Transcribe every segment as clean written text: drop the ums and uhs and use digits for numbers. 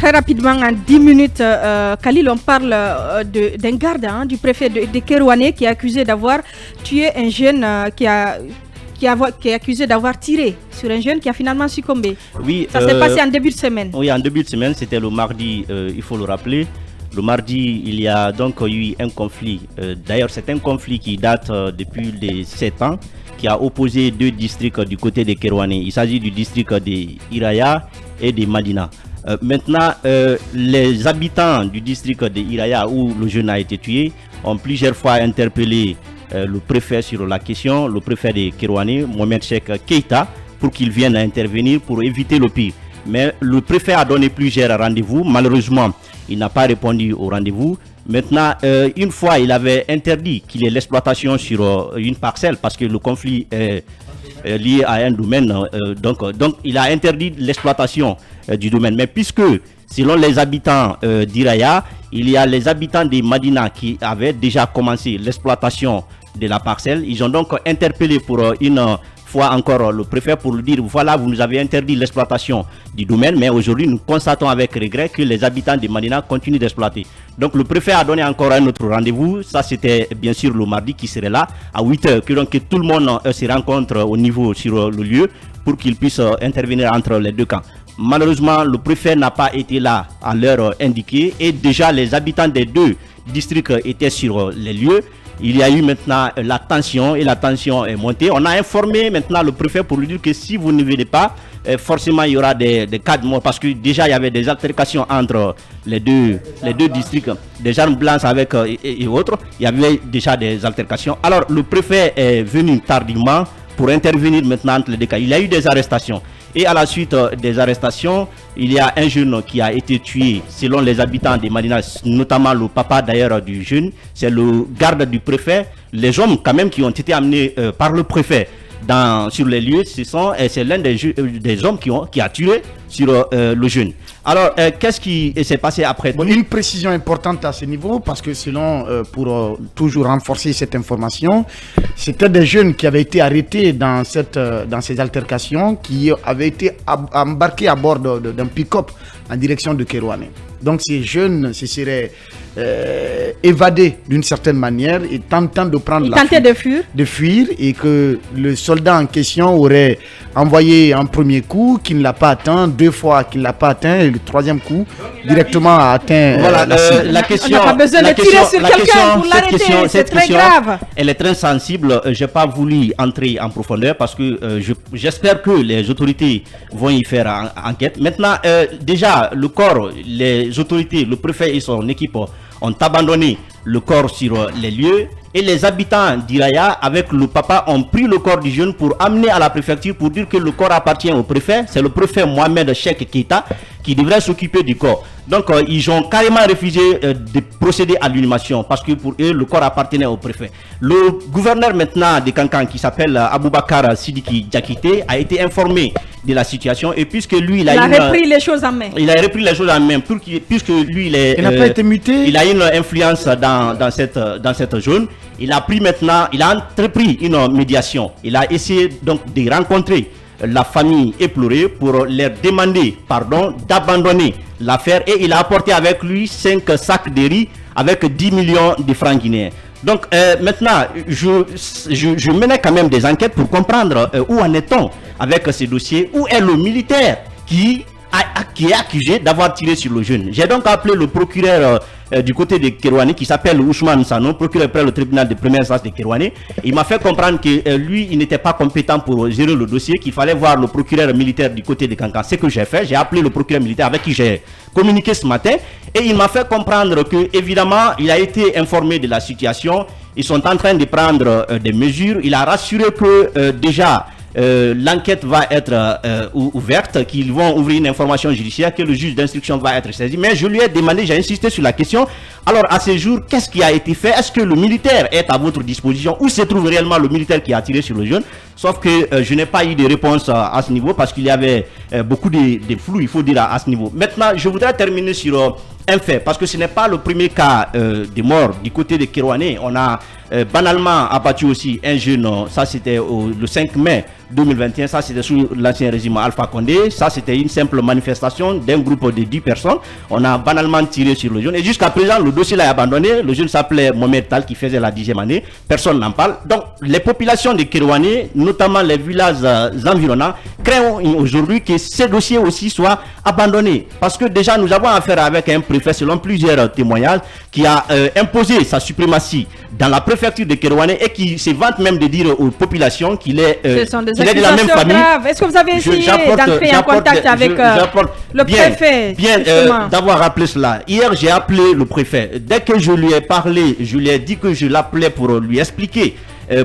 très rapidement, en 10 minutes, Khalil, on parle d'un garde du préfet de Kerouané qui est accusé d'avoir tué un jeune qui est accusé d'avoir tiré sur un jeune qui a finalement succombé. Oui, ça s'est passé en début de semaine. Oui, en début de semaine, c'était le mardi, il faut le rappeler. Le mardi, il y a donc eu un conflit. D'ailleurs, c'est un conflit qui date depuis les 7 ans, qui a opposé deux districts du côté de Kerouané. Il s'agit du district de Iraya et de Madina. Maintenant, les habitants du district de Iraya, où le jeune a été tué, ont plusieurs fois interpellé le préfet sur la question, le préfet de Kerouané, Mohamed Cheikh Keita, pour qu'il vienne intervenir pour éviter le pire. Mais le préfet a donné plusieurs rendez-vous. Malheureusement, il n'a pas répondu au rendez-vous. Maintenant, une fois, il avait interdit qu'il y ait l'exploitation sur une parcelle parce que le conflit est lié à un domaine. Donc, il a interdit l'exploitation du domaine. Mais puisque, selon les habitants d'Iraya, il y a les habitants de Madina qui avaient déjà commencé l'exploitation de la parcelle. Ils ont donc interpellé pour une fois encore le préfet pour lui dire voilà, vous nous avez interdit l'exploitation du domaine, mais aujourd'hui nous constatons avec regret que les habitants de Madina continuent d'exploiter. Donc le préfet a donné encore un autre rendez-vous, ça c'était bien sûr le mardi qui serait là à 8h, que tout le monde se rencontre au niveau sur le lieu pour qu'il puisse intervenir entre les deux camps. Malheureusement, le préfet n'a pas été là à l'heure indiquée et déjà les habitants des deux districts étaient sur les lieux. Il y a eu maintenant la tension et la tension est montée. On a informé maintenant le préfet pour lui dire que si vous ne venez pas, forcément il y aura des cas de mort parce que déjà il y avait des altercations entre les deux districts, des armes blanches avec et autres. Il y avait déjà des altercations. Alors le préfet est venu tardivement pour intervenir maintenant entre les deux cas. Il y a eu des arrestations. Et à la suite des arrestations, il y a un jeune qui a été tué selon les habitants de Madina, notamment le papa d'ailleurs du jeune, c'est le garde du préfet. Les hommes quand même qui ont été amenés par le préfet sur les lieux, c'est l'un des hommes qui a tué sur le jeune. Alors, qu'est-ce qui s'est passé après? Une précision importante à ce niveau, parce que selon, pour toujours renforcer cette information, c'était des jeunes qui avaient été arrêtés dans ces altercations, qui avaient été embarqués à bord d'un pick-up en direction de Kerouané. Donc ces jeunes se seraient évadés d'une certaine manière et tentant de prendre de fuir, et que le soldat en question aurait envoyé un premier coup qui ne l'a pas atteint, 2 fois qu'il ne l'a pas atteint, et le 3e coup directement a atteint la cible. La question, on n'a pas besoin de tirer sur quelqu'un pour l'arrêter, c'est très grave. Elle est très sensible, je n'ai pas voulu entrer en profondeur parce que j'espère que les autorités vont y faire enquête. Maintenant, déjà, le corps, les autorités, le préfet et son équipe ont abandonné le corps sur les lieux et les habitants d'Iraya avec le papa ont pris le corps du jeune pour amener à la préfecture pour dire que le corps appartient au préfet. C'est le préfet Mohamed Cheikh Keita qui devrait s'occuper du corps. Donc ils ont carrément refusé de procéder à l'inhumation parce que pour eux le corps appartenait au préfet. Le gouverneur maintenant de Kankan qui s'appelle Aboubakar Sidiki Diakité a été informé de la situation et puisque lui il a repris les choses en main. Il a repris les choses en main puisque lui il n'a pas été muté. Il a une influence dans cette zone. Il a entrepris une médiation. Il a essayé donc de rencontrer la famille éplorée pour leur demander pardon d'abandonner l'affaire et il a apporté avec lui 5 sacs de riz avec 10 millions de francs guinéens. Donc maintenant, je menais quand même des enquêtes pour comprendre où en est-on avec ces dossiers, où est le militaire qui est accusé d'avoir tiré sur le jeune. J'ai donc appelé le procureur du côté de Kerouané qui s'appelle Ousmane Sanon, procureur près le tribunal de première instance de Kerouané. Il m'a fait comprendre que lui, il n'était pas compétent pour gérer le dossier, qu'il fallait voir le procureur militaire du côté de Kankan. C'est ce que j'ai fait. J'ai appelé le procureur militaire avec qui j'ai communiqué ce matin et il m'a fait comprendre que, évidemment, il a été informé de la situation. Ils sont en train de prendre des mesures. Il a rassuré que déjà l'enquête va être ouverte, qu'ils vont ouvrir une information judiciaire, que le juge d'instruction va être saisi. Mais je lui ai demandé, j'ai insisté sur la question. Alors à ce jour, qu'est-ce qui a été fait? Est-ce que le militaire est à votre disposition? Où se trouve réellement le militaire qui a tiré sur le jeune? Sauf que je n'ai pas eu de réponse à ce niveau parce qu'il y avait beaucoup de flou, il faut dire, à ce niveau. Maintenant, je voudrais terminer sur un fait, parce que ce n'est pas le premier cas de mort du côté de Kerouané. On a banalement abattu aussi un jeune, ça c'était le 5 mai 2021, ça c'était sous l'ancien régime Alpha Condé, ça c'était une simple manifestation d'un groupe de 10 personnes, on a banalement tiré sur le jeune et jusqu'à présent le dossier là est abandonné, le jeune s'appelait Mohamed Tal qui faisait la 10e année, personne n'en parle. Donc les populations de Kerouané, notamment les villages environnants, craignent aujourd'hui que ces dossiers aussi soient abandonnés parce que déjà nous avons affaire avec un préfet selon plusieurs témoignages qui a imposé sa suprématie dans la préfecture de Kerouané et qui se vante même de dire aux populations qu'il est de la même famille. Est-ce que vous avez essayé d'entrer en contact avec le préfet d'avoir rappelé cela. Hier, j'ai appelé le préfet. Dès que je lui ai parlé, je lui ai dit que je l'appelais pour lui expliquer,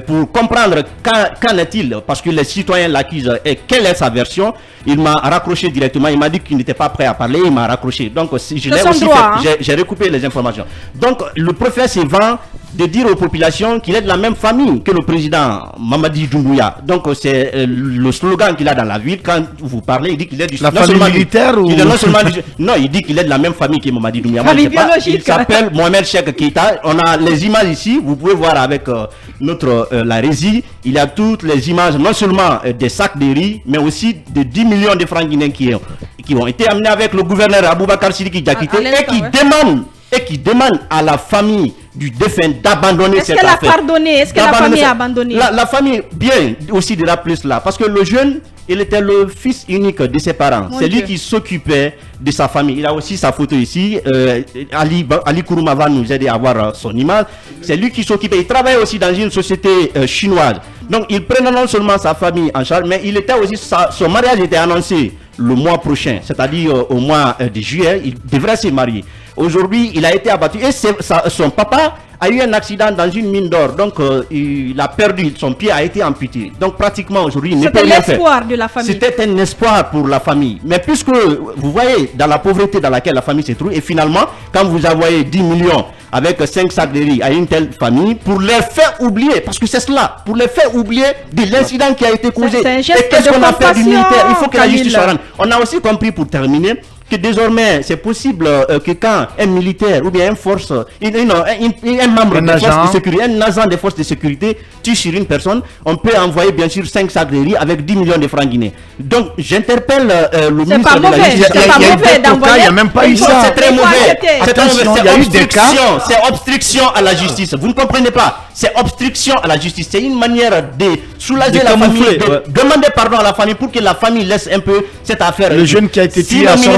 pour comprendre qu'en est-il, parce que les citoyens l'accusent et quelle est sa version. Il m'a raccroché directement, il m'a dit qu'il n'était pas prêt à parler, il m'a raccroché. Donc, j'ai recoupé les informations. Donc, le préfet se vend de dire aux populations qu'il est de la même famille que le président Mamadi Doumbouya. Donc, c'est le slogan qu'il a dans la ville. Quand vous parlez, il dit qu'il est du... La famille militaire ou... Non, il dit qu'il est de la même famille que Mamadi Doumbouya. Famille biologique. Il s'appelle Mohamed Cheikh Keita. On a les images ici, vous pouvez voir avec la régie. Il y a toutes les images, non seulement des sacs de riz, mais aussi de 10 millions de francs guinéens qui ont été amenés avec le gouverneur Aboubakar Sidiki Diakité et qui demande à la famille du défunt d'abandonner cette affaire. Est-ce qu'elle a pardonné? Est-ce que la famille a abandonné? La famille, bien aussi de rappeler cela, parce que le jeune, il était le fils unique de ses parents. C'est lui qui s'occupait de sa famille. Il a aussi sa photo ici. Ali Kourouma va nous aider à voir son image. C'est lui qui s'occupait. Il travaillait aussi dans une société chinoise. Donc il prenait non seulement sa famille en charge, mais il était aussi son mariage était annoncé le mois prochain, c'est-à-dire au mois de juillet. Il devrait se marier. Aujourd'hui, il a été abattu et son papa a eu un accident dans une mine d'or. Donc, il a perdu, son pied a été amputé. Donc, pratiquement aujourd'hui, il ne peut rien faire. C'était l'espoir de la famille. C'était un espoir pour la famille. Mais puisque vous voyez dans la pauvreté dans laquelle la famille se trouve, et finalement, quand vous envoyez 10 millions avec 5 sacs de riz à une telle famille, pour les faire oublier, parce que c'est cela, pour les faire oublier de l'incident qui a été causé. Et qu'est-ce qu'on a fait du militaire? Il faut que la justice soit rendue. On a aussi compris, pour terminer, que désormais c'est possible que quand un militaire ou bien une force, un membre des forces de sécurité, un agent des forces de sécurité tue sur une personne, on peut envoyer bien sûr 5 sacs de riz avec 10 millions de francs guinéens. Donc j'interpelle le ministre de la Justice. C'est pas mauvais d'envoyer. Il n'y a même pas eu ça. C'est très mauvais. C'est obstruction à la justice. Vous ne comprenez pas. C'est obstruction à la justice. C'est une manière de soulager la famille, de demander pardon à la famille pour que la famille laisse un peu cette affaire. Le jeune qui a été tué à son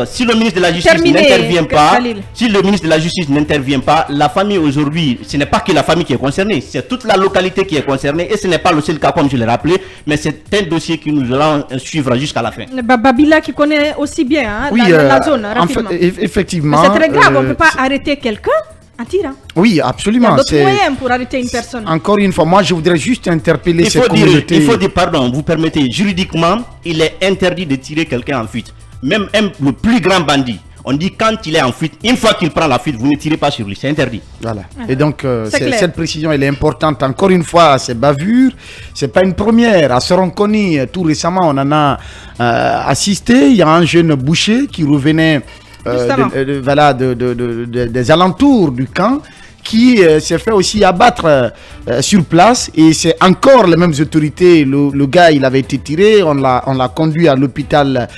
si le ministre de la Justice n'intervient pas, si le ministre de la Justice n'intervient pas, la famille aujourd'hui, ce n'est pas que la famille qui est concernée, c'est toute la localité qui est concernée et ce n'est pas le seul cas comme je l'ai rappelé, mais c'est un dossier que nous allons suivre jusqu'à la fin. Babila qui connaît aussi bien la zone, rapidement. En fait, effectivement. C'est très grave, on ne peut pas arrêter quelqu'un en tirant. Oui, absolument. Il y a d'autres moyens pour arrêter une personne. Encore une fois, moi je voudrais juste interpeller cette communauté. Il faut dire, pardon, vous permettez, juridiquement, il est interdit de tirer quelqu'un en fuite. Même le plus grand bandit, on dit quand il est en fuite, une fois qu'il prend la fuite, vous ne tirez pas sur lui, c'est interdit. Voilà. Et donc, cette précision, elle est importante. Encore une fois, ces bavures, c'est pas une première. À Soronconi, tout récemment, on en a assisté. Il y a un jeune boucher qui revenait des alentours du camp, qui s'est fait aussi abattre sur place, et c'est encore les mêmes autorités. Le gars, il avait été tiré, on l'a conduit à l'hôpital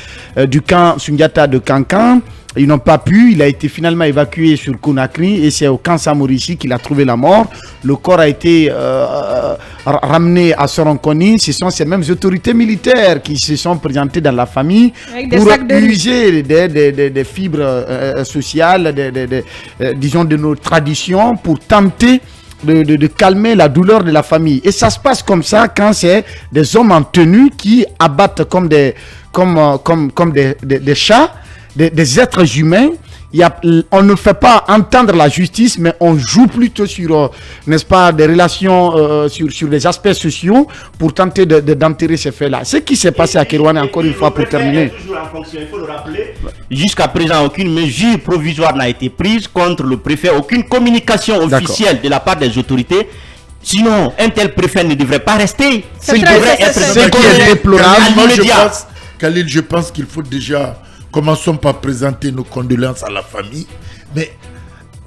du camp Sundiata de Cancan. Ils n'ont pas pu, il a été finalement évacué sur Conakry et c'est au camp Samorici qu'il a trouvé la mort. Le corps a été ramené à Soronconi. Ce sont ces mêmes autorités militaires qui se sont présentées dans la famille pour user des fibres sociales, disons de nos traditions, pour tenter de calmer la douleur de la famille. Et ça se passe comme ça quand c'est des hommes en tenue qui abattent comme des chats, des êtres humains. On ne fait pas entendre la justice, mais on joue plutôt sur, n'est-ce pas, des relations, sur des aspects sociaux pour tenter d'enterrer ces faits-là. Ce qui s'est passé à Kerouané, encore une fois, pour terminer. Il faut le rappeler. Jusqu'à présent, aucune mesure provisoire n'a été prise contre le préfet, aucune communication officielle de la part des autorités. Sinon, un tel préfet ne devrait pas rester. Il devrait être ce qui est déplorable. Khalil, je pense qu'il faut déjà... Commençons par présenter nos condoléances à la famille. Mais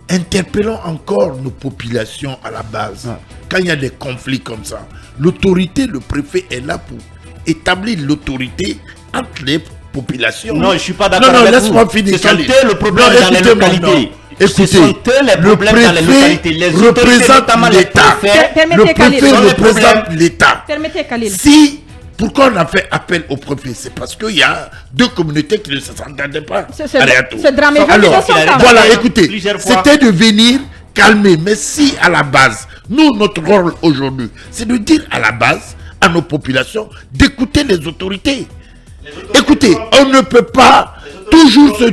interpellons encore nos populations à la base. Quand il y a des conflits comme ça, l'autorité, le préfet est là pour établir l'autorité entre les populations. Non, je ne suis pas d'accord avec vous. Non, laisse-moi finir. Ce sont eux le problème dans les localités. Écoutez, ce sont eux les problèmes dans les localités. Les représente l'État. Le préfet représente l'État. Permettez Khalil. Pourquoi on a fait appel au préfet? C'est parce qu'il y a deux communautés qui ne s'entendaient pas. C'est drame. Alors, voilà, écoutez, c'était de venir calmer. Mais si à la base, nous, notre rôle aujourd'hui, c'est de dire à la base, à nos populations, d'écouter les autorités. Écoutez, on ne peut pas toujours se...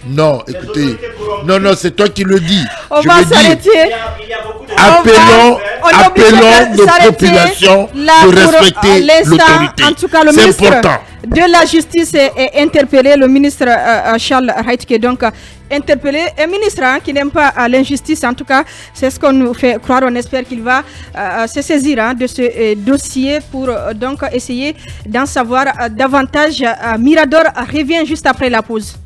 Non, écoutez, non, c'est toi qui le dis. On va s'arrêter. Appelons nos populations de respecter l'autorité. En tout cas, le ministre de la Justice est interpellé, le ministre Charles Wright, qui est donc interpellé. Un ministre qui n'aime pas l'injustice, en tout cas, c'est ce qu'on nous fait croire. On espère qu'il va se saisir de ce dossier pour donc essayer d'en savoir davantage. Mirador revient juste après la pause.